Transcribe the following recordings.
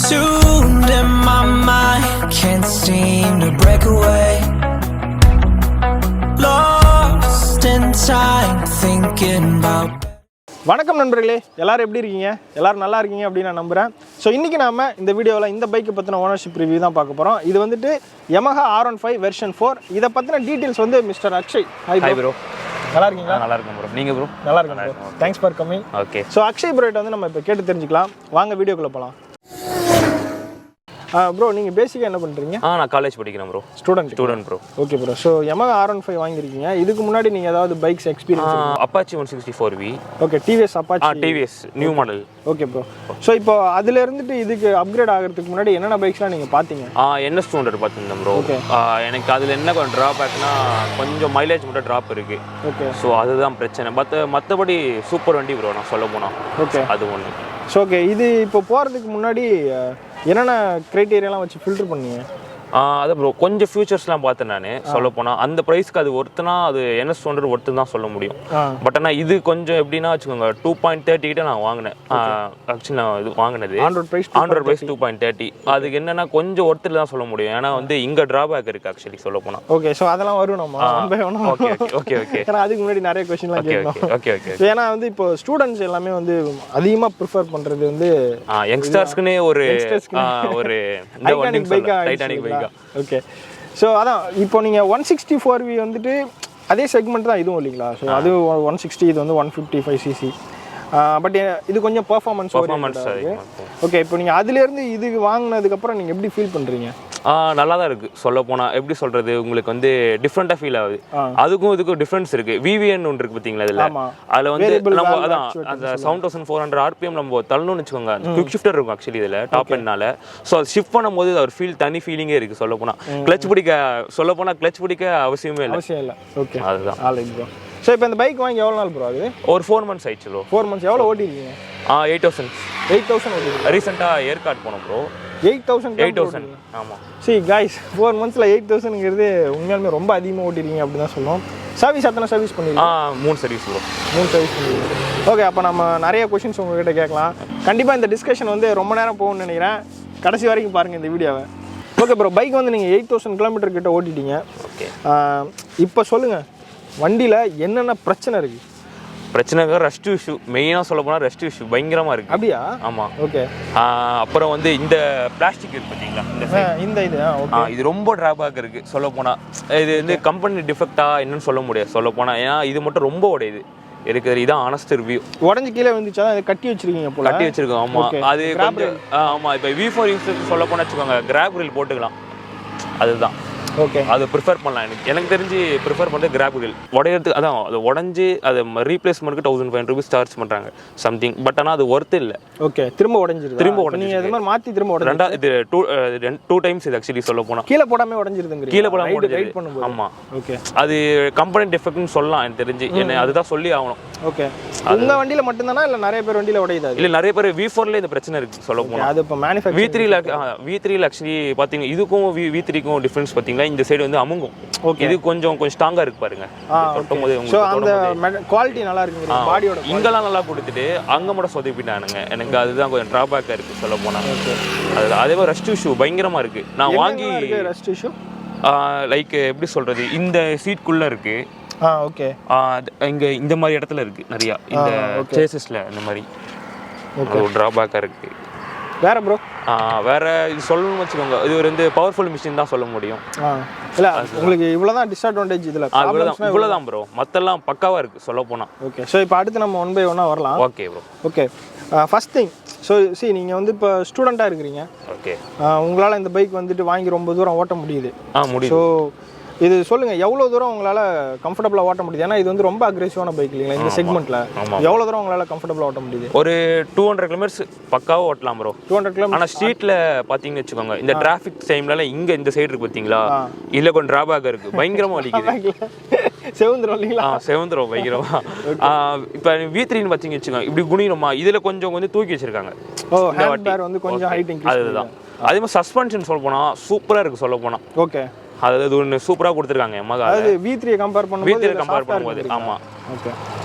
consumed and my mind can't seem to break away. Lost in time thinking about. வணக்கம் நண்பர்களே, எல்லாரும் எப்படி இருக்கீங்க? எல்லாரும் நல்லா இருக்கீங்க அப்படின்னு நான் நம்புகிறேன். ஸோ இன்றைக்கி நாம இந்த வீடியோவில் இந்த பைக்கை பற்றின ஓனர்ஷிப் ரிவ்யூ தான் பார்க்க போகிறோம். இது வந்துட்டு Yamaha R15 வெர்ஷன் 4. இதை பற்றின டீட்டெயில்ஸ் வந்து மிஸ்டர் அக்ஷய். Hi bro. நல்லா இருக்கீங்களா? நல்லா இருக்கும் ப்ரோ. நீங்கள் ப்ரோ? நல்லா இருக்கும் bro. Thanks for coming. Okay. So Akshay ப்ரோட்ட வந்து நம்ம இப்போ கேட்டு தெரிஞ்சுக்கலாம். வாங்க வீடியோக்குள்ளே போகலாம். ப்ரோ, நீங்கள் பேசிக்காக என்ன பண்ணுறீங்க? நான் காலேஜ் படிக்கிறேன் bro. Student bro. Okay bro. So Yamaha R15 வாங்கியிருக்கீங்க. இதுக்கு முன்னாடி நீங்கள் ஏதாவது bikes experience? Apache 164V. Okay. TVS Apache. TVS new model. Okay bro. So இப்போ அதில் இருந்துட்டு இதுக்கு அப்கிரேட் ஆகிறதுக்கு முன்னாடி என்னென்ன பைக்ஸ்லாம் நீங்கள் பார்த்தீங்க? NS 200 பார்த்துருந்தேன் ப்ரோ. எனக்கு அதில் என்ன கொஞ்சம் ட்ராபேக்னா கொஞ்சம் மைலேஜ் மட்டும் ட்ராப் இருக்குது. ஓகே. ஸோ அதுதான் பிரச்சனை. மற்றபடி சூப்பர் வண்டி ப்ரோ, நான் சொல்ல போனால். ஓகே. அது ஒன்று. ஸோ ஓகே, இது இப்போ போகிறதுக்கு முன்னாடி என்னென்ன க்ரைட்டீரியாலாம் வச்சு ஃபில்டர் பண்ணீங்க? அது ப்ரோ கொஞ்சம் ஃபியூச்சர்ஸ்லாம் பார்த்தேன் நான். சொல்ல போனால் அந்த ப்ரைஸ்க்கு அது ஒருத்தனா அது NS 200 ஒருத்தன் தான் சொல்ல முடியும். பட் ஆனால் இது கொஞ்சம் எப்படின்னா வச்சுக்கோங்க, 2.30 கிட்ட நான் வாங்கினேன். ஆக்சுவலி நான் இது வாங்கினது ஆண்ட்ராய்ட் ப்ரைஸ் 2.30. அதுக்கு என்னன்னா கொஞ்சம் ஒருத்தர் தான் சொல்ல முடியும். ஏன்னா வந்து இங்கே ட்ராபேக் இருக்குது ஆக்சுவலி சொல்ல போனால். ஓகே. ஸோ அதெல்லாம் வரும் நம்ம. Okay okay okay. ஏன்னா அதுக்கு முன்னாடி நிறைய கொஸ்டின்லாம் கேட்கணும். Okay okay. ஏன்னா வந்து இப்போ ஸ்டூடெண்ட்ஸ் எல்லாமே வந்து அதிகமாக ப்ரிஃபர் பண்ணுறது வந்து யங்ஸ்டர்ஸ்க்குன்னே ஒரு டைட்டானிக் பைக்கா. ஓகே. ஸோ அதான் இப்போ நீங்கள் 164V வந்துட்டு அதே செக்மெண்ட் தான் இதுவும் இல்லைங்களா? ஸோ அது 160, இது வந்து 155cc. பட் இது கொஞ்சம் பர்ஃபார்மன்ஸ். ஓகே. இப்போ நீங்கள் அதுலேருந்து இதுக்கு வாங்கினதுக்கப்புறம் நீங்கள் எப்படி ஃபீல் பண்ணுறீங்க? நல்லா தான் இருக்குது சொல்ல போனால். எப்படி சொல்கிறது, உங்களுக்கு வந்து டிஃப்ரெண்ட்டாக ஃபீல் ஆகுது. அதுக்கும் இதுக்கும் டிஃப்ரென்ஸ் இருக்குது. VVN ஒன்று இருக்குது பார்த்தீங்களா? அதில் வந்து நம்ம அதான் அந்த 7400 RPM நம்ம தள்ளணும்னு வச்சுக்கோங்க. குவிக் ஷிஃப்டர் இருக்கும் ஆக்சுவலி இதில் டாப் எண்ட்னால. ஸோ அது ஷிஃப்ட் பண்ணும்போது ஒரு தனி ஃபீலிங்கே இருக்குது சொல்ல போனால். கிளச் பிடிக்க அவசியமே இல்லை. ஓகே. அதுதான். ஸோ இப்போ இந்த பைக் வாங்கி எவ்வளோ நாள் ப்ரோ ஆகுது? ஒரு 4 months ஆயிடுச்சு ப்ரோ. 4 months. எவ்வளோ ஓட்டிருக்கீங்க? 8,000 ஓட்டிருக்கீங்க. ரீசெண்டாக ஏற்காடு போனோம் ப்ரோ. 8,000. ஆமாம். சரி காய்ஸ், 4 monthsல 8,000ங்கிறது உண்மையாலுமே ரொம்ப அதிகமாக ஓட்டிருக்கீங்க அப்படின்னு தான் சொல்லுவோம். சர்வீஸ் எத்தனை சர்வீஸ் பண்ணிருக்கீங்க? 3 சர்வீஸ் ப்ரோ. 3 சர்வீஸ் பண்ணிருக்கீங்க. ஓகே. அப்போ நம்ம நிறைய கொஷின்ஸ் உங்ககிட்ட கேட்கலாம். கண்டிப்பாக இந்த டிஸ்கஷன் வந்து ரொம்ப நேரம் போகும்னு நினைக்கிறேன். கடைசி வரைக்கும் பாருங்கள் இந்த வீடியோவை. ஓகே ப்ரோ, பைக் வந்து நீங்கள் 8,000 கிலோமீட்டர் கிட்ட ஓட்டிட்டீங்க. ஓகே. இப்போ சொல்லுங்கள், வண்டியில் என்னென்ன பிரச்சனை இருக்குது? பிரச்சனைக்கு ரெஸ்ட் இஷ்யூ மெயினாக சொல்ல போனால் ரெஸ்ட் இஷ்யூ பயங்கரமாக இருக்குது. அப்படியா? ஆமாம். ஓகே. அப்புறம் வந்து இந்த பிளாஸ்டிக் இருக்குது பார்த்தீங்களா, இது ரொம்ப ட்ராபேக் இருக்குது சொல்ல போனால். இது வந்து கம்பெனி டிஃபெக்டா என்னன்னு சொல்ல முடியாது சொல்ல போனால். ஏன்னா இது மட்டும் ரொம்ப உடையுது இருக்குது. இதான் ஆனஸ்ட் ரிவ்யூ. உடஞ்சி கீழே வந்துச்சா? அதை கட்டி வச்சிருக்கீங்க போல. கட்டி வச்சிருக்கோம். ஆமாம். அது கொஞ்சம் ஆமாம். இப்போ V4Choose சொல்ல போனால் வச்சுக்கோங்க, கிராப் கிரில் போட்டுக்கலாம். அதுதான். ஓகே. அது ப்ரிஃபர் பண்ணலாம். எனக்கு தெரிஞ்சு ப்ரிஃபர் பண்ணுறது கிராப் கிரில். உடையிறதுக்கு அதான் அது உடஞ்சி அது ரீப்ளேஸ்மெண்ட்டுக்கு 1500 rupees சார்ஜ் பண்ணுறாங்க சம்திங். பட் ஆனால் அது ஒர்த்து இல்லை. ஓகே. திரும்ப உடஞ்சிருது. நீங்கள் அது மாதிரி மாற்றி திரும்ப உடஞ்சி இது 2 times இது ஆக்சுவலி சொல்ல போனால். கீழே போடாமல் உடஞ்சிருதுங்க. கீழே போடாமல் வெயிட் பண்ணும்போது. ஆமாம். ஓகே. அது கம்பெனி டிஃபெக்ட்னு சொல்லலாம் எனக்கு தெரிஞ்சு. என்ன அதுதான் சொல்லி ஆகணும். ஓகே. உங்கள் வண்டியில் மட்டும்தானா இல்லை நிறைய பேர் வண்டியில் உடையுது? இல்லை, நிறைய பேர் V4ல இந்த பிரச்சனை இருக்குது சொல்ல போனால். அது இப்போ மேனுஃபேக்சரிங் V3ல ஆக்சுவலி பார்த்தீங்கன்னா இதுக்கும் V3க்கும் டிஃப்ரென்ஸ் பார்த்தீங்கன்னா இந்த சைடு வந்து அமுங்கும். ஓகே. இது கொஞ்சம் ஸ்ட்ராங்கா இருக்கு பாருங்க. தொடும்போது அந்த குவாலிட்டி நல்லா இருக்குங்க. பாடியோட இங்கெல்லாம் நல்லா கொடுத்துட்டு அங்க மட்டும் சொதப்பிட்டானுங்க. எனக்கு அதுதான் கொஞ்சம் டிராபேக்கா இருக்கு சொல்ல போனா. அதே மாதிரி ரெஸ்ட் இஷ்யூ பயங்கரமா இருக்கு. நான் வாங்கி ரெஸ்ட் இஷ்யூ லைக் எப்படி சொல்றது, இந்த சீட்குள்ள இருக்கு. ஓகே. இங்க இந்த மாதிரி இடத்துல இருக்கு நிறைய, இந்த சேசஸ்ல இந்த மாதிரி ஒரு டிராபேக்கா இருக்கு. வேற ப்ரோ வேற இது சொல்லணும்னு வச்சுக்கோங்க, இது ஒரு வந்து பவர்ஃபுல் மிஷின் தான் சொல்ல முடியும். இல்லை உங்களுக்கு இவ்வளோதான் டிஸ்அட்வான்டேஜ் இதில்? இவ்வளோதான் ப்ரோ, மற்றெல்லாம் பக்காவாக இருக்குது சொல்ல போனால். ஓகே. ஸோ இப்போ அடுத்து நம்ம 1 by 1 வரலாம். Okay bro. Okay. First thing, so நீங்கள் வந்து இப்போ ஸ்டூடெண்ட்டாக இருக்கிறீங்க. ஓகே. உங்களால் இந்த பைக் வந்துட்டு வாங்கி ரொம்ப தூரம் ஓட்ட முடியுது. முடியும். ஸோ இது சொல்லுங்கள், எவ்வளோ தூரம் உங்களால் கம்ஃபர்டபுளாக ஓட்ட முடியுது? ஏன்னா இது வந்து ரொம்ப அக்ரெசிவான பைக் இல்லைங்களா இந்த செக்மெண்ட்டில். எவ்வளோ தூரம் உங்களால் கம்ஃபர்டபுளாக ஓட்ட முடியுது? ஒரு 200 kilometers பக்காவாக ஓட்டலாம் ப்ரோ. 200 kilometers. ஆனால் ஸ்ட்ரீட்டில் பார்த்தீங்கன்னு வச்சுக்கோங்க, இந்த டிராஃபிக் டைம்ல இங்கே இந்த சைடு இருக்கு பார்த்தீங்களா, இல்லை கொஞ்சம் டிராபேக் இருக்குது. பயங்கரமாக வலிக்குது. செவந்துரும் இல்லைங்களா? செவந்துரும் பயங்கரமா. இப்போ V3ன்னு பார்த்தீங்க வச்சுக்கோங்க, இப்படி குனியணுமா, இதில் கொஞ்சம் தூக்கி வச்சிருக்காங்க. வந்து கொஞ்சம் ஹைட் இன்க்ரீஸ். அதுதான். அதே மாதிரி சஸ்பென்ஷன் சொல்ல போனால் சூப்பராக இருக்குது சொல்ல போனால். ஓகே. அது ஒன்று சூப்பராக கொடுத்துருக்காங்க Yamaha. அது V3 கம்பேர் பண்ணும்போது ஆமாம். ஓகே.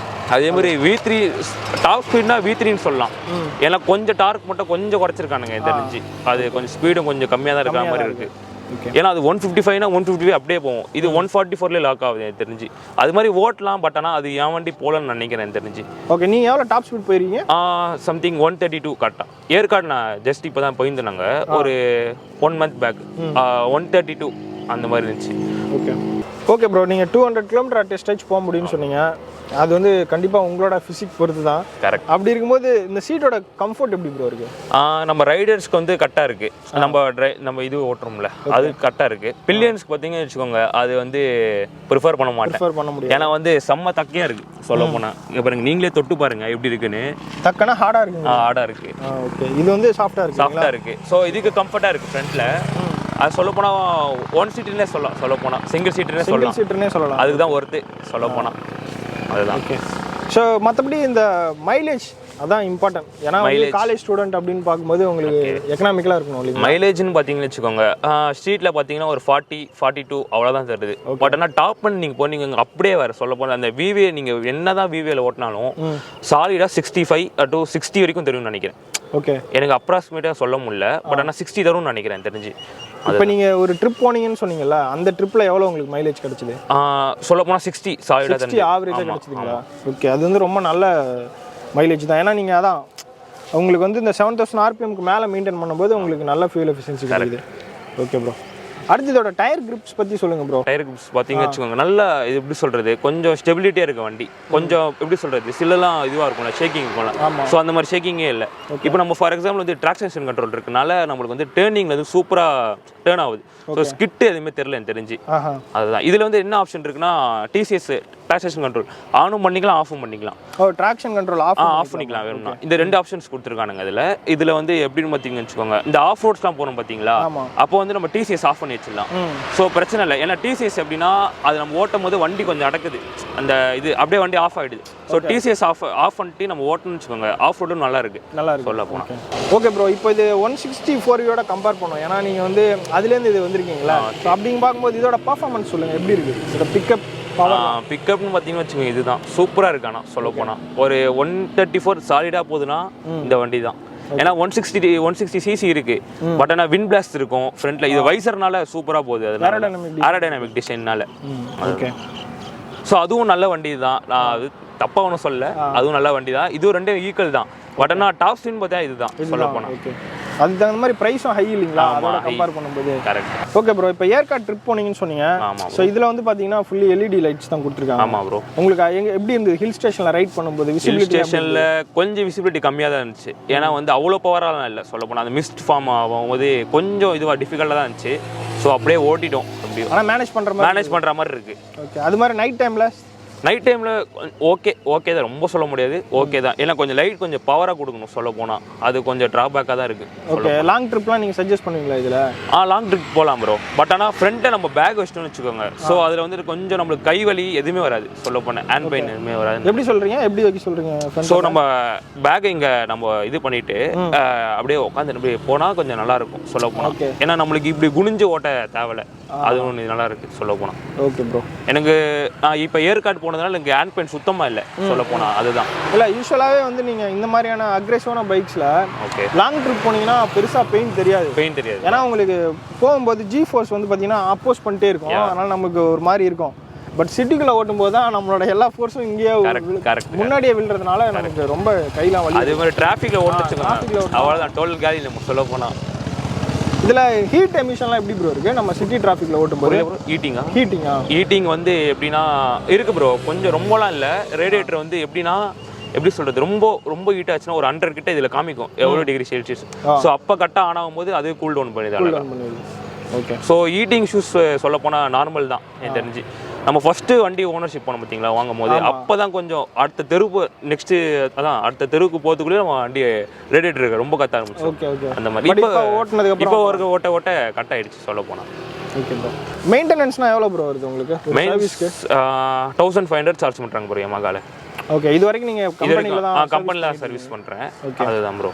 அதே மாதிரி V3 டாப் ஸ்பீட்னா V3ன்னு சொல்லலாம். ஏன்னா கொஞ்சம் டார்க் மட்டும் கொஞ்சம் குறைச்சிருக்கானுங்க தெரிஞ்சு. அது கொஞ்சம் ஸ்பீடும் கொஞ்சம் கம்மியாக தான் இருக்கிற மாதிரி இருக்கு. ஏன்னா அது 155னா 155 அப்படியே போகும். இது 144ல லாக் ஆகுது எனக்கு தெரிஞ்சு. அது மாதிரி ஓட்டலாம், பட் ஆனால் அது என் வண்டி போலன்னு நினைக்கிறேன் தெரிஞ்சு. ஓகே, நீங்கள் எவ்வளோ டாப் ஸ்பீட் போயிருக்கீங்க? சம்திங் 132 கரெக்டாக. ஏற்காடு நான் ஜஸ்ட் இப்போ தான் போயிருந்தாங்க ஒரு 1 month பேக். 132 அந்த மாதிரி இருந்துச்சு. ஓகே ஓகே ப்ரோ, நீங்கள் 200 கிலோமீட்டர் அட் ஸ்ட்ரெச் போக முடியும்னு சொன்னீங்க. அது வந்து கண்டிப்பாக உங்களோட ஃபிசிக் பொறுத்து தான். கரெக்ட். அப்படி இருக்கும்போது இந்த சீட்டோட கம்ஃபர்ட் எப்படி ப்ரோ இருக்கு? நம்ம ரைடர்ஸ்க்கு வந்து கரெக்டாக இருக்கு. நம்ம இது ஓட்டுறோம்ல அது கரெக்டாக இருக்கு. பில்லியன்ஸ்க்கு பார்த்தீங்கன்னு வச்சுக்கோங்க, அது வந்து ப்ரிஃபர் பண்ண மாட்டேன். ஏன்னா வந்து செம்ம தக்கையாக இருக்கு சொல்ல போனால். பாருங்க, நீங்களே தொட்டு பாருங்க எப்படி இருக்குன்னு. தக்கனா ஹார்டாக இருக்கு. ஹார்டாக இருக்கு. ஓகே, இது வந்து சாஃப்டாக இருக்கு. ஸோ இதுக்கு கம்ஃபர்ட்டாக இருக்கு ஃப்ரண்ட்ல. அது சொல்ல போனால் 1 சீட்டுன்னே சொல்லலாம். சொல்ல போனால் சிங்கிள் சீட்டுன்னே சொல்லலாம். அதுக்கு தான் ஒர்த்து சொல்ல போனால். அதுதான். ஓகே. ஸோ மற்றபடி இந்த மைலேஜ் அதான் இம்பார்ட்டன்ட். ஏன்னா காலேஜ் ஸ்டூடெண்ட் அப்படின்னு பார்க்கும்போது உங்களுக்கு எக்கனாமிக்கலாக இருக்கணும் இல்லையா? மைலேஜ்னு பார்த்தீங்கன்னு வச்சுக்கோங்க, ஸ்ட்ரீட்டில் பார்த்தீங்கன்னா ஒரு 40, 42 அவ்வளோதான் தருது. பட் ஆனால் டாப் பண்ணி நீங்கள் போனீங்க அப்படியே வேறு சொல்ல போனால் அந்த விவே நீங்கள் என்ன தான் விவேல ஓட்டினாலும் சாலிடாக 65 to 60 வரைக்கும் தெரியும்னு நினைக்கிறேன். ஓகே, எனக்கு அப்ராக்சிமேட்டாக சொல்ல முடியல, பட் ஆனால் 60 தரும்னு நினைக்கிறேன் தெரிஞ்சு. இப்போ நீங்கள் ஒரு ட்ரிப் போனீங்கன்னு சொன்னீங்கல்ல, அந்த ட்ரிப்பில் எவ்வளோ உங்களுக்கு மைலேஜ் கிடைச்சிது? சொல்ல போனால் 60 சாலிடாக 60 ஆவரேஜாக கிடைச்சிதுங்களா? ஓகே, அது வந்து ரொம்ப நல்ல மைலேஜ் தான். ஏன்னா நீங்கள் அதான் உங்களுக்கு வந்து இந்த 7000 RPMக்கு மேலே மெயின்டைன் பண்ணும்போது உங்களுக்கு நல்ல ஃபியூல் எஃபிஷியன்சி கிடைக்குது. ஓகே ப்ரோ, அடுத்து இதோட டயர் கிரிப்ஸ் பற்றி சொல்லுங்கள் ப்ரோ. டயர் கிரிப்ஸ் பார்த்தீங்கன்னு வச்சுக்கோங்க, நல்லா இது எப்படி சொல்கிறது, கொஞ்சம் ஸ்டெபிலிட்டியாக இருக்க வண்டி. கொஞ்சம் எப்படி சொல்கிறது, சிலலாம் இதுவாக இருக்கும்ல, ஷேக்கிங் இருக்கும்ல. ஸோ அந்த மாதிரி ஷேக்கிங்கே இல்லை. இப்போ நம்ம ஃபார் எக்ஸாம்பிள் வந்து ட்ராக்ஷன் கண்ட்ரோல் இருக்கனால நம்மளுக்கு வந்து டேர்னிங்கில் வந்து சூப்பராக டேர்ன் ஆகுது. ஸோ ஸ்கிட்டு எதுவுமே தெரியல எனக்கு தெரிஞ்சு. அதுதான். இதில் வந்து என்ன ஆப்ஷன் இருக்குன்னா, TCS ட்ராக்ஷன் கண்ட்ரோல் ஆனும் பண்ணிக்கலாம், ஆஃபும் பண்ணிக்கலாம். ட்ராக்ஷன் கண்ட்ரோல் ஆஃப் பண்ணிக்கலாம் வேணும்னா. இந்த 2 ஆப்ஷன்ஸ் கொடுத்துருக்கானுங்க. இதில் வந்து எப்படின்னு பார்த்தீங்கன்னு வச்சுக்கோங்க, இந்த ஆஃப் ரோட்ஸ்லாம் போகிறோம் பார்த்தீங்களா, அப்போ வந்து நம்ம TCS ஆஃப் பண்ணி வச்சிடலாம். ஸோ பிரச்சனை இல்லை. ஏன்னா TCS எப்படின்னா அது நம்ம ஓட்டும் போது வண்டி கொஞ்சம் அடக்குது, அந்த இது அப்படியே வண்டி ஆஃப் ஆகிடுது. ஸோ TCS ஆஃப் பண்ணிட்டு நம்ம ஓட்டணும்னு வச்சுக்கோங்க, ஆஃப் ரோடும் நல்லா இருக்கு சொல்ல போனால். ஓகே ப்ரோ, இப்போ இது 164 கம்பேர் பண்ணோம். ஏன்னா நீங்கள் வந்து அதுலேருந்து இது வந்திருக்கீங்களா, ஸோ அப்படின்னு பார்க்கும்போது இதோட பர்ஃபார்மன்ஸ் சொல்லுங்கள் எப்படி இருக்குது? இதோட பிக்கப்னு பார்த்தீங்கன்னு வச்சுக்கோங்க, இதுதான் சூப்பராக இருக்கு. ஆனால் சொல்ல போனால் ஒரு 134 சாலிடாக போகுதுன்னா இந்த வண்டி தான். ஏன்னா 160 சிசி இருக்கு, பட் ஆனால் விண்ட் பிளாஸ்ட் இருக்கும் ஃப்ரண்ட்ல. இது வைசர்னால சூப்பராக போகுது, அது ஏரோடைனமிக் டிசைன்னால. ஓகே, ஸோ அதுவும் நல்ல வண்டி தான். நான் அது தப்பாக ஒன்றும் சொல்ல, அதுவும் நல்ல வண்டி தான். இதுவும் ரெண்டும் ஈக்குவல் தான். பட் ஆனால் டாப் ஸ்பீட் பார்த்தா இதுதான் சொல்ல போனால். ஓகே, அதுக்கு தகுந்த மாதிரி ப்ரைஸும் ஹை இல்லைங்களா அதோட கம்பேர் பண்ணும்போது? கரெக்ட். ஓகே ப்ரோ, இப்போ ஏற்காடு ட்ரிப் போனீங்கன்னு சொன்னீங்க. ஸோ இதில் வந்து பார்த்தீங்கன்னா ஃபுல்லி LED லைட்ஸ் தான் கொடுத்துருக்காங்க. ஆமாம் ப்ரோ. உங்களுக்கு எப்படி இருந்தது ஹில் ஸ்டேஷனில் ரைட் பண்ணும்போது? ஹில் ஸ்டேஷனில் கொஞ்சம் விசிபிலிட்டி கம்மியாக தான் இருந்துச்சு. ஏன்னா வந்து அவ்வளோ பவராலாம் இல்லை சொல்ல போனால். அந்த மிஸ்ட் ஃபார்ம் ஆகும்போது கொஞ்சம் இதுவாக டிஃபிகல்ட்டாக தான் இருந்துச்சு. ஸோ அப்படியே ஓட்டிட்டோம். அப்படியே ஆனால் மேனேஜ் பண்ணுற மாதிரி இருக்குது. ஓகே, அது மாதிரி நைட் டைமில் ஓகே தான், ரொம்ப சொல்ல முடியாது, ஓகே தான். ஏன்னா கொஞ்சம் லைட் கொஞ்சம் பவராக கொடுக்கணும் சொல்ல போனால். அது கொஞ்சம் ட்ராபேக்காக தான் இருக்குது. ஓகே, லாங் ட்ரிப்லாம் நீங்கள் சஜஸ்ட் பண்ணுவீங்களா இதில்? லாங் ட்ரிப் போகலாம் ப்ரோ. பட் ஆனால் ஃப்ரண்ட்டை நம்ம பேக் வச்சிட்டோம்னு வச்சுக்கோங்க, ஸோ அதில் வந்துட்டு கொஞ்சம் நம்மளுக்கு கை வலி எதுவுமே வராது சொல்ல போனால். ஹேண்ட் பெயின் எதுவுமே வராது. எப்படி சொல்கிறீங்க, எப்படி வைக்க சொல்கிறீங்க? ஸோ நம்ம பேக்கை இங்கே நம்ம இது பண்ணிவிட்டு அப்படியே உட்காந்து அப்படியே போனால் கொஞ்சம் நல்லாயிருக்கும் சொல்ல போனால். ஏன்னா நம்மளுக்கு இப்படி குனிஞ்சு ஓட்ட தேவையில்லை, அது ஒன்று நல்லா இருக்குது சொல்ல போனால். ஓகே ப்ரோ, எனக்கு இப்போ ஏற்காடு போனதுனால எனக்கு ஹேண்ட் பெயின் சுத்தமாக இல்லை சொல்ல போனால். அதுதான் இல்லை, யூஸ்வலாகவே வந்து நீங்கள் இந்த மாதிரியான அக்ரெசிவான பைக்ஸில் லாங் ட்ரிப் போனீங்கன்னா பெருசாக பெயின் தெரியாது. ஏன்னா உங்களுக்கு போகும்போது G-ஃபோர்ஸ் வந்து பார்த்தீங்கன்னா அப்போஸ் பண்ணிட்டே இருக்கும். அதனால் நமக்கு ஒரு மாதிரி இருக்கும். பட் சிட்டிக்குள்ளே ஓட்டும் போது தான் நம்மளோட எல்லா ஃபோர்ஸும் இங்கேயே முன்னாடியே விழுறதுனால நமக்கு ரொம்ப கையெல்லாம் வலி. அதே மாதிரி டிராஃபிக்கில் ஓட்டுச்சுக்கோங்க, அவ்வளோதான் டோல் காலி நம்ம சொல்ல போனால். இதில் ஹீட் எமிஷன்லாம் எப்படி ப்ரோ இருக்குது நம்ம சிட்டி டிராஃபிக்கில் ஓட்டும்போது? ஹீட்டிங் வந்து எப்படின்னா இருக்குது ப்ரோ, கொஞ்சம் ரொம்பலாம் இல்லை. ரேடியேட்டர் வந்து எப்படி சொல்கிறது, ரொம்ப ஹீட் ஆச்சுன்னா ஒரு 100 கிட்ட இதில் காமிக்கும் எவ்வளோ டிகிரி செல்சியஸ். ஸோ அப்போ கரெக்டாக ஆன் ஆகும்போது அது கூல் டவுன் பண்ணிடுது. ஓகே, ஸோ ஹீட்டிங் ஷூஸ் சொல்ல போனால் நார்மல் தான் எனக்கு தெரிஞ்சு. நம்ம ஃபஸ்ட்டு வண்டி ஓனர்ஷிப் பண்ணோம் பார்த்தீங்களா வாங்கும் போது, அப்போ தான் கொஞ்சம் அடுத்த தெருவுக்கு போகிறதுக்குள்ளே நம்ம வண்டி ரேடியேட்டர் ரொம்ப கத்த ஆரம்பிச்சு. அந்த மாதிரி இப்போ ஓட்ட கட் ஆகிடுச்சு சொல்ல போனால். ஓகே ப்ரோ, மெயின்டெனன்ஸ்னால் எவ்வளோ ப்ரோ வருது உங்களுக்கு? 1500 சார்ஜ் பண்ணுறாங்க ப்ரோ Yamahaல. ஓகே, இது வரைக்கும் நீங்கள் கம்பெனியில் சர்வீஸ் பண்ணுறேன். அதுதான் ப்ரோ.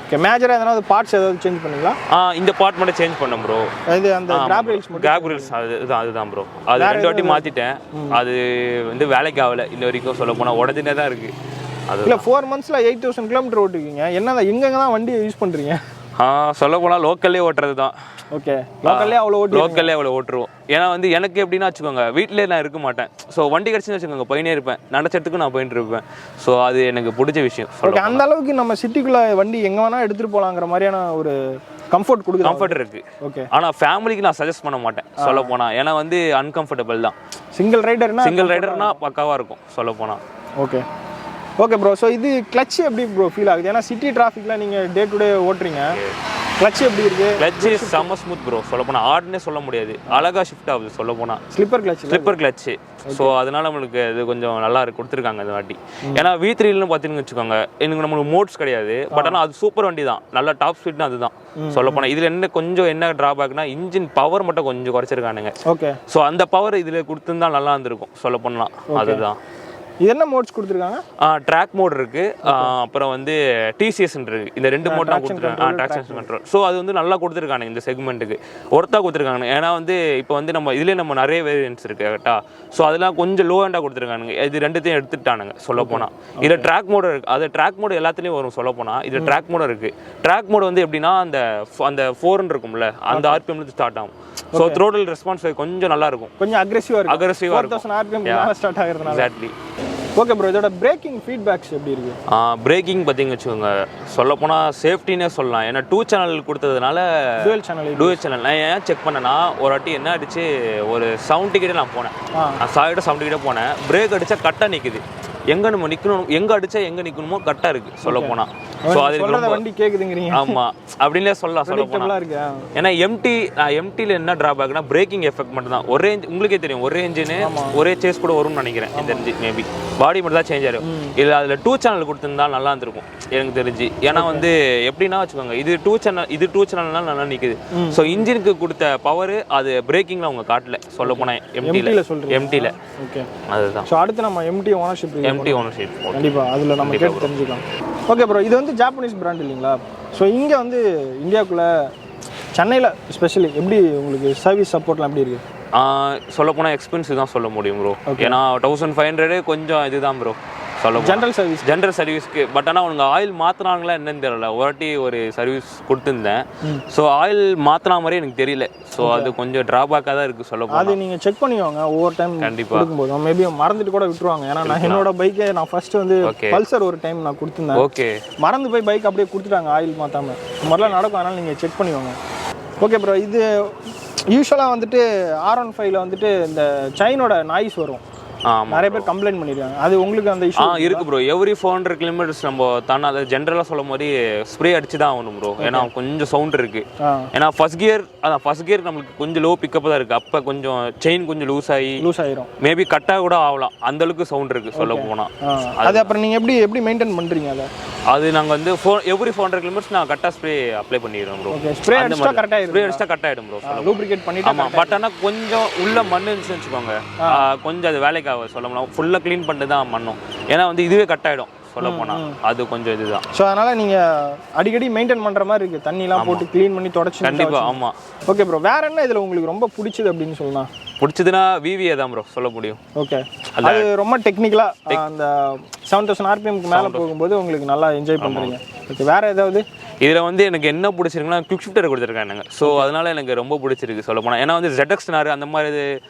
ஓகே. மேஜரா எதனா பார்ட்ஸ் ஏதாவது சேஞ்ச் பண்ணீங்களா? இந்த பார்ட் மட்டும் சேஞ்ச் பண்ணேன் ப்ரோ. இது அந்த கிராப் ரீல்ஸ் அதுதான் ப்ரோ. அது 2 வாட்டி மாத்திட்டேன். அது வந்து வேலைக்கு ஆகல இன்ன வரைக்கும். சொல்ல போனா உடனே தான் இருக்கு. அது இல்ல 4 monthsல 8000 கிலோமீட்டர் ஓட்டிருக்கீங்க. என்னதான் எங்கங்க தான் வண்டியை யூஸ் பண்றீங்க? சொல்ல போனா லோக்கல்லே ஓட்டுறது தான். ஓகே. லோக்கல்லே அவ்வளோ ஓட்டுருவோம். ஏன்னா வந்து எனக்கு எப்படின்னா வச்சுக்கோங்க, வீட்டிலே நான் இருக்க மாட்டேன். ஸோ வண்டி கிடச்சுன்னு வச்சுக்கோங்க, போயினே இருப்பேன். நினச்சதுக்கு நான் போயிட்டு இருப்பேன். ஸோ அது எனக்கு பிடிச்ச விஷயம். ஓகே. அந்த அளவுக்கு நம்ம சிட்டிக்குள்ள வண்டி எங்கே வேணா எடுத்துகிட்டு போகலாங்கிற மாதிரியான ஒரு கம்ஃபர்ட் இருக்கு. ஓகே. ஆனால் ஃபேமிலிக்கு நான் சஜஸ்ட் பண்ண மாட்டேன் சொல்ல போனால். ஏன்னா வந்து அன்கம்ஃபர்டபுள் தான். சிங்கிள் ரைடர்னா பக்காவாக இருக்கும் சொல்ல போனால். ஓகே. Okay bro. ஸோ இது கிளட்ச் எப்படி ப்ரோ ஃபீல் ஆகுது? ஏன்னா சிட்டி டிராஃபிக்கில் நீங்கள் டே டு டே ஓட்டுறீங்க. கிளட்ச் எப்படி இருக்கு? கிளட்ச் செம்ம ஸ்மூத் ப்ரோ. சொல்ல போனால் ஆடுனே சொல்ல முடியாது, அழகாக ஷிஃப்ட் ஆகுது சொல்ல போனால். Slipper clutch. ஸோ அதனால நம்மளுக்கு இது கொஞ்சம் நல்லா இருக்கு கொடுத்துருக்காங்க இந்த வாட்டி. ஏன்னா V3ன்னு பார்த்தீங்கன்னு வச்சுக்கோங்க, எனக்கு நம்மளுக்கு மோட்ஸ் கிடையாது. பட் ஆனால் அது சூப்பர் வண்டி தான், நல்ல டாப் ஸ்பீட்னா அதுதான் சொல்ல போனால். இதில் என்ன டிராபேக்னா இன்ஜின் பவர் மட்டும் கொஞ்சம் குறைச்சிருக்கானுங்க. ஓகே. ஸோ அந்த பவர் இதில் கொடுத்துருந்தா நல்லா இருந்திருக்கும் சொல்ல போனால். அதுதான். இது என்ன மோட்ஸ் கொடுத்துருக்காங்க? ட்ராக் மோட் இருக்கு, அப்புறம் வந்து TCS இருக்கு. இந்த 2 மோட் தான் கொடுத்துருக்காங்க. Traction control. ஸோ அது வந்து நல்லா கொடுத்துருக்காங்க இந்த செக்மெண்ட்டுக்கு, ஒர்த்தாக கொடுத்துருக்காங்க. ஏன்னா வந்து இப்போ வந்து நம்ம நிறைய வேரியன்ட்ஸ் இருக்கு கரெக்டா. ஸோ அதெல்லாம் கொஞ்சம் லோ ஹேண்டாக கொடுத்துருக்கானுங்க. இது 2த்தையும் எடுத்துட்டானுங்க சொல்ல போனால். இதில் ட்ராக் மோட் இருக்கு. அது ட்ராக் மோட் எல்லாத்துலேயும் வரும் சொல்ல போனால். இதில் ட்ராக் மோட் இருக்கு. ட்ராக் மோட் வந்து எப்படின்னா அந்த 4 இருக்கும்ல, அந்த RPM ஸ்டார்ட் ஆகும். ஸோ த்ரோட்டல் ரெஸ்பான்ஸ் கொஞ்சம் நல்லா இருக்கும், கொஞ்சம் அக்ரெசிவாக இருக்கும். 4000 RPM ஸ்டார்ட் ஆகிறதுனால. எக்ஸாக்ட்லி. Okay bro. இதோட பிரேக்கிங் ஃபீட்பேக்ஸ் எப்படி இருக்கு? பிரேக்கிங் பார்த்தீங்கன்னு வச்சுக்கோங்க, சொல்ல போனால் சேஃப்டினே சொல்லலாம். ஏன்னா 2 சேனல் கொடுத்ததுனால டூயல் சேனல் நான் ஏன் செக் பண்ணேன்னா, ஒரு வாட்டி என்ன ஆயிடுச்சு, ஒரு 70 கிட்ட நான் போனேன். நான் 70 கிட்ட போனேன். பிரேக் அடித்தா கரெக்டாக நிற்குது. எங்கே நம்ம நிற்கணும், எங்கே அடித்தா எங்கே நிற்கணுமோ கரெக்டாக இருக்குது சொல்ல போனால். ஸோ அது வண்டி கேட்குதுங்கிறீங்க. ஆமாம் அப்படின்னே சொல்லலாம் சொல்ல போனால். ஏன்னா எம்டியில் என்ன ட்ராபேக்னா பிரேக்கிங் எஃபெக்ட் மட்டும் தான். ஒரே உங்களுக்கே தெரியும், ஒரே இன்ஜினு ஒரே சேஸ் கூட வரும்னு நினைக்கிறேன். இந்த இன்ஜின் மேபி பாடி மட்டும் தான் சேஞ்ச் ஆகும். இல்லை அதில் 2 சேனல் கொடுத்துருந்தா நல்லா இருந்திருக்கும் எனக்கு தெரிஞ்சு. ஏன்னா வந்து எப்படின்னா வச்சுக்கோங்க, இது 2 சேனல்னால நல்லா நிற்குது. ஸோ இன்ஜினுக்கு கொடுத்த பவர் அது பிரேக்கிங்கில் அவங்க காட்டல சொல்ல போனால். எம்டியில் ஓகே. அதுதான். ஸோ அடுத்து நம்ம எம்டி ஓனர்ஷிப் கண்டிப்பாக அதில் நம்ம கேட்டு தெரிஞ்சுக்கலாம். Okay bro. இது வந்து ஜாப்பனீஸ் பிராண்ட் இல்லைங்களா? ஸோ இங்கே வந்து இந்தியாவுக்குள்ளே சென்னையில் ஸ்பெஷலி எப்படி உங்களுக்கு சர்வீஸ் சப்போர்ட்லாம் எப்படி இருக்குது? சொல்லப்போனால் எக்ஸ்பென்சிவ் தான் சொல்ல முடியும் ப்ரோ. ஏன்னா 1500 கொஞ்சம் இதுதான் ப்ரோ சொல்ல. ஜென்ரல் சர்வீஸ்க்கு. பட் ஆனால் அவங்க ஆயில் மாற்றினாங்களா என்னன்னு தெரியல. ஒரு சர்வீஸ் கொடுத்துருந்தேன். ஸோ ஆயில் மாற்றினா மாதிரி எனக்கு தெரியல. ஸோ அது கொஞ்சம் ட்ராபேக்காக தான் இருக்குது சொல்ல போனால். அது நீங்கள் செக் பண்ணிவாங்க ஒவ்வொரு டைம் கண்டிப்பாக கொடுக்கும்போது. மேபி மறந்துட்டு கூட விட்டுருவாங்க. ஏன்னா நான் என்னோட பைக்கை நான் ஃபர்ஸ்ட் வந்து பல்சர் ஒரு டைம் நான் கொடுத்துருந்தேன். ஓகே. மறந்து போய் பைக் அப்படியே கொடுத்துட்டாங்க ஆயில் மாற்றாமல். இந்த மாதிரிலாம் நடக்கும். அதனால் நீங்கள் செக் பண்ணிவாங்க. Okay bro. இது யூஸ்வலாக வந்துட்டு R15ல வந்துட்டு இந்த செயினோட நாய்ஸ் வரும். நிறைய பேர் கம்ப்ளைண்ட் பண்ணிருக்காங்க. அது உங்களுக்கு அந்த இஷ்யூ இருக்கு ப்ரோ. எவ்ரி 400 கிலோமீட்டர்ஸ் நம்ம தானே அதை ஜென்ரலாக சொல்ல மாதிரி ஸ்ப்ரே அடிச்சு தான் ஆகணும் ப்ரோ. ஏன்னா கொஞ்சம் சவுண்ட் இருக்கு. ஏன்னா ஃபர்ஸ்ட் கியர் நம்மளுக்கு கொஞ்சம் லோ பிக்கப் தான் இருக்கு. அப்போ கொஞ்சம் செயின் கொஞ்சம் லூஸ் ஆயிரும். மேபி கட்டாக கூட ஆகலாம், அந்த அளவுக்கு சவுண்ட் இருக்கு சொல்ல போனால். அது அப்புறம் நீங்கள் எப்படி மெயின்டைன் பண்ணுறீங்க அதை? அது நாங்கள் வந்து எவ்ரி 400 கிலோமீட்டர்ஸ் நான் கரெக்டாக ஸ்ப்ரே அப்ளை பண்ணிடுவோம் ப்ரோ. ஸ்ப்ரே அடிச்சா கரெக்ட் ஆயிடும் ப்ரோ. லூப்ரிகேட் பண்ணிட்டு. ஆமாம். பட் ஆனால் கொஞ்சம் உள்ள மண் இருந்துச்சுன்னு வச்சுக்கோங்க, கொஞ்சம் அது வேலைக்காக சொல்ல முடியும். ஃபுல்லாக க்ளீன் பண்ணிட்டு தான் பண்ணணும். ஏன்னா வந்து இதுவே கட் ஆகிடும் சொல்ல போனால். அது கொஞ்சம் இதுதான். ஸோ அதனால் நீங்கள் அடிக்கடி மெயின்டைன் பண்ணுற மாதிரி இருக்குது. தண்ணிலாம் போட்டு க்ளீன் பண்ணி தொடச்சி. கண்டிப்பாக. ஆமாம். Okay bro. வேற என்ன இதில் உங்களுக்கு ரொம்ப பிடிச்சது அப்படின்னு சொல்லலாம்? பிடிச்சதுன்னா VVA தான் ப்ரோ சொல்ல முடியும். ஓகே. அது ரொம்ப டெக்னிக்கலாக அந்த 7000 RPMக்கு மேலே போகும்போது உங்களுக்கு நல்லா என்ஜாய் பண்ணுறீங்க. ஓகே. வேறு ஏதாவது இதில் வந்து எனக்கு என்ன பிடிச்சிருக்குன்னா குவிக் ஷிஃப்டர் கொடுத்துருக்காங்க. ஸோ அதனால எனக்கு ரொம்ப பிடிச்சிருக்கு சொல்ல போனால். ஏன்னா வந்து ZX அந்த மாதிரி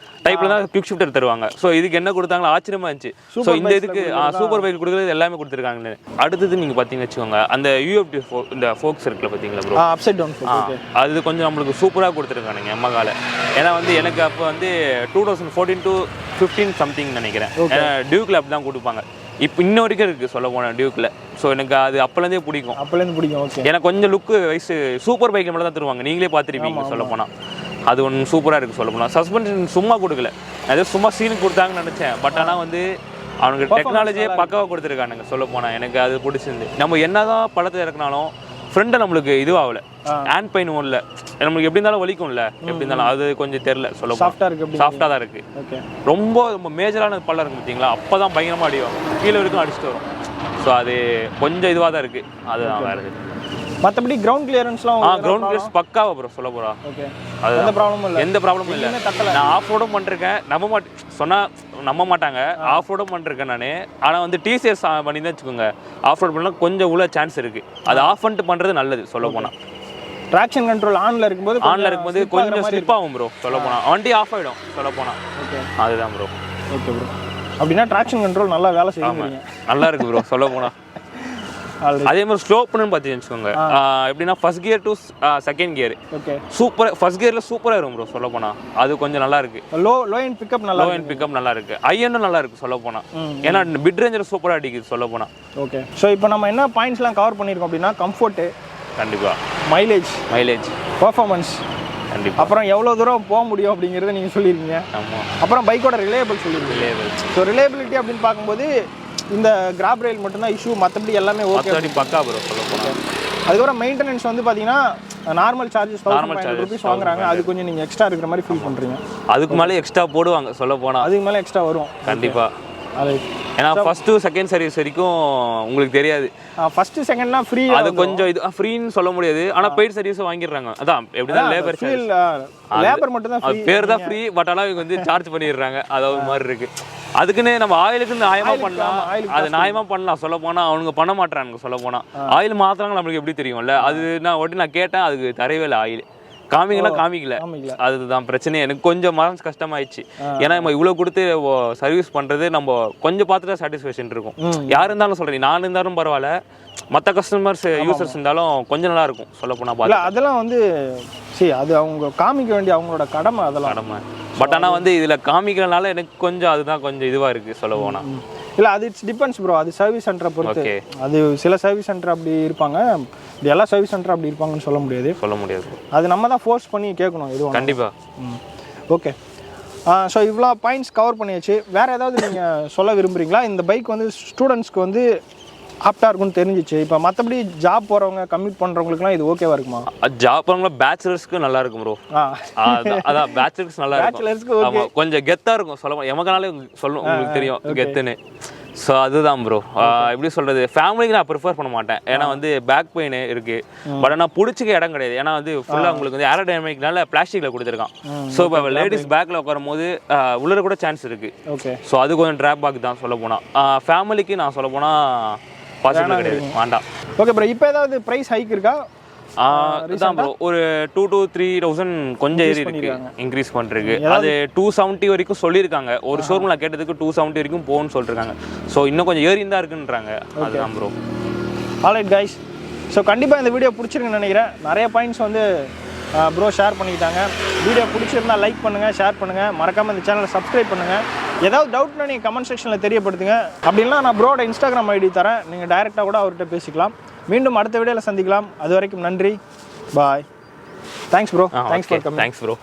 டைப்பில் தான் குவிக் ஷிஃப்டர் தருவாங்க. ஸோ இதுக்கு என்ன கொடுத்தாங்களோ ஆச்சரியமாக இருந்துச்சு. ஸோ இந்த இதுக்கு சூப்பர் பைக் கொடுக்குறது எல்லாமே கொடுத்துருக்காங்க. அடுத்தது நீங்கள் பார்த்தீங்கன்னு வச்சுக்கோங்க, அந்த UFD இந்த ஃபோக்ஸ் இருக்குல்ல பார்த்தீங்களா ப்ரோ, அப்சைட் டவுன். அது கொஞ்சம் நம்மளுக்கு சூப்பராக கொடுத்துருக்கானுங்க Yamahaல. ஏன்னா வந்து எனக்கு அப்போ வந்து 2014 to 15 சம்திங் நினைக்கிறேன். ஏன்னா டியூக்கில் அப்படி தான் கொடுப்பாங்க. இப்போ இன்ன வரைக்கும் இருக்குது சொல்ல போனேன் டியூக்கில். ஸோ எனக்கு அது அப்போலேருந்தே பிடிக்கும். ஓகே. எனக்கு கொஞ்சம் லுக்கு வயசு சூப்பர் பைக்கில் மட்டும் தான் தருவாங்க. நீங்களே பார்த்துருப்பீங்க சொல்ல போனால். அது ஒன்று சூப்பராக இருக்குது சொல்ல போனால். சஸ்பென்ஷன் சும்மா கொடுக்கல, ஏதோ சும்மா சீனுக்கு கொடுத்தாங்கன்னு நினச்சேன். பட் ஆனால் வந்து அவனுக்கு டெக்னாலஜியே பக்காவாக கொடுத்துருக்கானுங்க சொல்ல போனால். எனக்கு அது பிடிச்சிருந்து. நம்ம என்ன தான் பழத்தை இறக்குனாலும் ஃப்ரெண்டை நம்மளுக்கு இதுவாகல, ஹேண்ட் பெயின் ஒன்றில் நம்மளுக்கு எப்படி இருந்தாலும் வலிக்கும்ல, எப்படி இருந்தாலும் அது கொஞ்சம் தெரில சொல்ல. சாஃப்டாக தான் இருக்குது. ரொம்ப மேஜரான பள்ளம் இருக்குது பார்த்தீங்களா, அப்போ தான் பயங்கரமாக அடிவாங்க, கீழே வரைக்கும் அடிச்சுட்டு வரும். ஸோ அது கொஞ்சம் இதுவாக தான் இருக்குது. அதுதான் வேறு. மற்றபடி கிரவுண்ட் கிளியரன்ஸ்லாம் கிரவுண்ட் கிளியரன்ஸ் பக்காவா ப்ரோ சொல்ல போறா. ஓகே, எந்த ப்ராப்ளமும் இல்லை. எந்த ப்ராப்ளமும் இல்லை. நான் ஆஃப் ரோடும் பண்ணிருக்கேன், நம்ப மாட்டாங்க. ஆஃப் ரோடும் பண்ணிருக்கேன் நான். ஆனால் வந்து டிசிஎஸ் பண்ணி தான் வச்சுக்கோங்க, ஆஃப் ரோட் பண்ணால் கொஞ்சம் உள்ள சான்ஸ் இருக்கு. அது ஆஃப் பண்ணிட்டு பண்ணுறது நல்லது சொல்ல போனால். ட்ராக்ஷன் கண்ட்ரோல் ஆன்ல இருக்கும்போது கொஞ்சம் ஸ்லிப் ஆகும் ப்ரோ சொல்ல போனால். வண்டி ஆஃப் ஆகிடும் சொல்ல போனால். ஓகே, அதுதான் ப்ரோ. ஓகே ப்ரோ, அப்படின்னா ட்ராக்ஷன் கண்ட்ரோல் நல்லா வேலை செய்யுங்க. நல்லா இருக்கு ப்ரோ சொல்ல போனால். அதே மாதிரி ஸ்லோ பண்ணுன்னு பார்த்து வச்சுக்கோங்க. எப்படின்னா first gear to second gear super. First கியர்ல சூப்பராக இருக்கும் ப்ரோ சொல்ல போனா. அது கொஞ்சம் நல்லா இருக்கு. லோ எண்ட் பிக்கப் நல்லா இருக்கு. ஐஎன்னும் நல்லா இருக்கு சொல்ல போனா. ஏன்னா மிட் ரேஞ்சில் சூப்பராக அடிக்குது சொல்ல போனா. ஓகே, ஸோ இப்போ நம்ம என்ன பாயிண்ட்ஸ்லாம் கவர் பண்ணியிருக்கோம் அப்படின்னா, கம்ஃபர்ட் கண்டிப்பா, மைலேஜ், பர்ஃபார்மன்ஸ், கண்டிப்பா, அப்புறம் எவ்வளோ தூரம் போக முடியும் அப்படிங்கிறத நீங்கள் சொல்லியிருக்கீங்க. அப்புறம் பைக்கோட ரிலையபிள் சொல்லியிருக்கீங்க. ஸோ ரிலையபிலிட்டி அப்படின்னு பார்க்கும்போது இந்த கிராப் ரயில் மட்டும்தான் இஷ்யூ, மற்றபடி எல்லாமே ஓகே பக்கா ப்ரோ சொல்ல போனால். அதுக்கப்புறம் மெயின்டெனன்ஸ் வந்து பார்த்தீங்கன்னா நார்மல் சார்ஜஸ் ₹1500 வாங்குறாங்க. அது கொஞ்சம் நீங்கள் எக்ஸ்ட்ரா இருக்கிற மாதிரி ஃபீல் பண்ணுறீங்க. அதுக்கு மேலே எக்ஸ்ட்ரா போடுவாங்க சொல்ல போனால். அதுக்கு மேலே எக்ஸ்ட்ரா வரும் கண்டிப்பாக. ஏன்னா ஃபர்ஸ்ட் செகண்ட் சர்வீஸ் வரைக்கும் உங்களுக்கு தெரியாது. ஃபர்ஸ்ட் செகண்ட்னா ஃப்ரீ. அது கொஞ்சம் இது ஃப்ரீன்னு சொல்ல முடியாது. ஆனால் பெய்ட் சர்வீஸ் வாங்கிடுறாங்க. அதான் எப்படின்னா லேபர் மட்டும் தான் பேர் தான் ஃப்ரீ. பட் ஆனால் இவங்க வந்து சார்ஜ் பண்ணிடுறாங்க. அது ஒரு மாதிரி இருக்கு. அதுக்குன்னு நம்ம ஆயிலுக்கு நியாயமா பண்ணலாம். அது நியாயமா பண்ணலாம் சொல்ல போனா. அவனுங்க பண்ண மாட்டானுங்க சொல்ல போனா. ஆயில் மாத்திராங்க நம்மளுக்கு எப்படி தெரியும்ல. அது நான் கேட்டேன், அதுக்கு தரவே இல்லை ஆயில். காமிக்கல. அதுதான் பிரச்சனை. எனக்கு கொஞ்சம் மனசு கஷ்டமாயிடுச்சு. ஏன்னா நம்ம இவ்வளவு கொடுத்து சர்வீஸ் பண்றது நம்ம கொஞ்சம் பார்த்துட்டா சாட்டிஸ்ஃபேக்ஷன் இருக்கும். யார் இருந்தாலும் சொல்றேன், நான் இருந்தாலும் பரவாயில்ல, மற்ற கஸ்டமர்ஸ் யூசர்ஸ் இருந்தாலும் கொஞ்சம் நல்லா இருக்கும் சொல்ல போனா. அதெல்லாம் வந்து அது அவங்க காமிக்க வேண்டிய அவங்களோட கடமை. அதெல்லாம் கடமை. பட் ஆனால் வந்து இதில் காமிக்கிறனால எனக்கு கொஞ்சம் அதுதான் கொஞ்சம் இதுவாக இருக்குது சொல்ல போனால். இல்லை, அது இட்ஸ் டிபெண்ட்ஸ் ப்ரோ. அது சர்வீஸ் சென்டரை பொறுத்து. அது சில சர்வீஸ் சென்டர் அப்படி இருப்பாங்க, எல்லா சர்வீஸ் சென்டர் அப்படி இருப்பாங்கன்னு சொல்ல முடியாது. அது நம்ம தான் ஃபோர்ஸ் பண்ணி கேட்கணும் எதுவும். கண்டிப்பாக. ஓகே, ஸோ இவ்வளோ பாயிண்ட்ஸ் கவர் பண்ணியாச்சு. வேறு ஏதாவது நீங்கள் சொல்ல விரும்புகிறீங்களா? இந்த பைக் வந்து ஸ்டூடெண்ட்ஸ்க்கு வந்து ஆப்டாக இருக்கும்னு தெரிஞ்சிச்சு. இப்போ மற்றபடி ஜாப் போகிறவங்க, கம்யூட் பண்ணுறவங்களுக்குலாம் இது ஓகேவா இருக்குமா? ஜாப் போகிறவங்க பேச்சுலர்ஸ்க்கு நல்லா இருக்கும் ப்ரோ. அதான் பேச்சுலர்ஸ் நல்லா இருக்கும். கொஞ்சம் கெத்தாக இருக்கும் சொல்ல. எமக்கனாலே சொல்லும், உங்களுக்கு தெரியும் கெத்துன்னு. ஸோ அதுதான் ப்ரோ. எப்படி சொல்கிறது, ஃபேமிலிக்கு நான் ப்ரிஃபர் பண்ண மாட்டேன். ஏன்னா வந்து பேக் பெயின் இருக்குது. பட் ஆனால் பிடிச்சிக்க இடம் கிடையாது. ஏன்னா வந்து ஃபுல்லாக உங்களுக்கு வந்து ஏரோடைனமிக்னால பிளாஸ்டிக்கில் கொடுத்துருக்கான். ஸோ இப்போ லேடிஸ் பேக்கில் உட்காரும் போது உள்ளே கூட சான்ஸ் இருக்குது. ஓகே, ஸோ அது கொஞ்சம் ட்ராப் பேக் தான் சொல்ல போனால். ஃபேமிலிக்கு நான் சொல்ல போனால் பாசிபிள் கிடையாது, வேண்டாம். ஓகே ப்ரோ, இப்போ ஏதாவது ப்ரைஸ் ஹைக் இருக்கா? அதுதான் ப்ரோ, ஒரு 2,000 to 3,000 கொஞ்சம் ஏறி இருக்கு, இன்க்ரீஸ் பண்ணிருக்கு. அது 270 வரைக்கும் சொல்லியிருக்காங்க. ஒரு ஷோரூம்ல கேட்டதுக்கு 270 வரைக்கும் போகும்னு சொல்லிருக்காங்க. ஸோ இன்னும் கொஞ்சம் ஏறி தான் இருக்குன்றாங்க. அதுதான் ப்ரோ. ஆல்ரைட் கைஸ், ஸோ கண்டிப்பாக இந்த வீடியோ பிடிச்சிருக்குன்னு நினைக்கிறேன். நிறைய பாயிண்ட்ஸ் வந்து ப்ரோ ஷேர் பண்ணிக்கிட்டாங்க. வீடியோ பிடிச்சிருந்தா லைக் பண்ணுங்கள், ஷேர் பண்ணுங்கள், மறக்காமல் இந்த சேனலை சப்ஸ்கிரைப் பண்ணுங்கள். ஏதாவது டவுட்னா நீங்கள் கமெண்ட் செக்ஷனில் தெரியப்படுத்துங்க. அப்படின்னா நான் ப்ரோட இன்ஸ்டாகிராம் ஐடி தரேன், நீங்கள் டைரெக்டாக கூட அவர்கிட்ட பேசிக்கலாம். மீண்டும் அடுத்த வீடியோவில் சந்திக்கலாம். அது வரைக்கும் நன்றி, bye. Thanks bro. Thanks for coming. Thanks bro.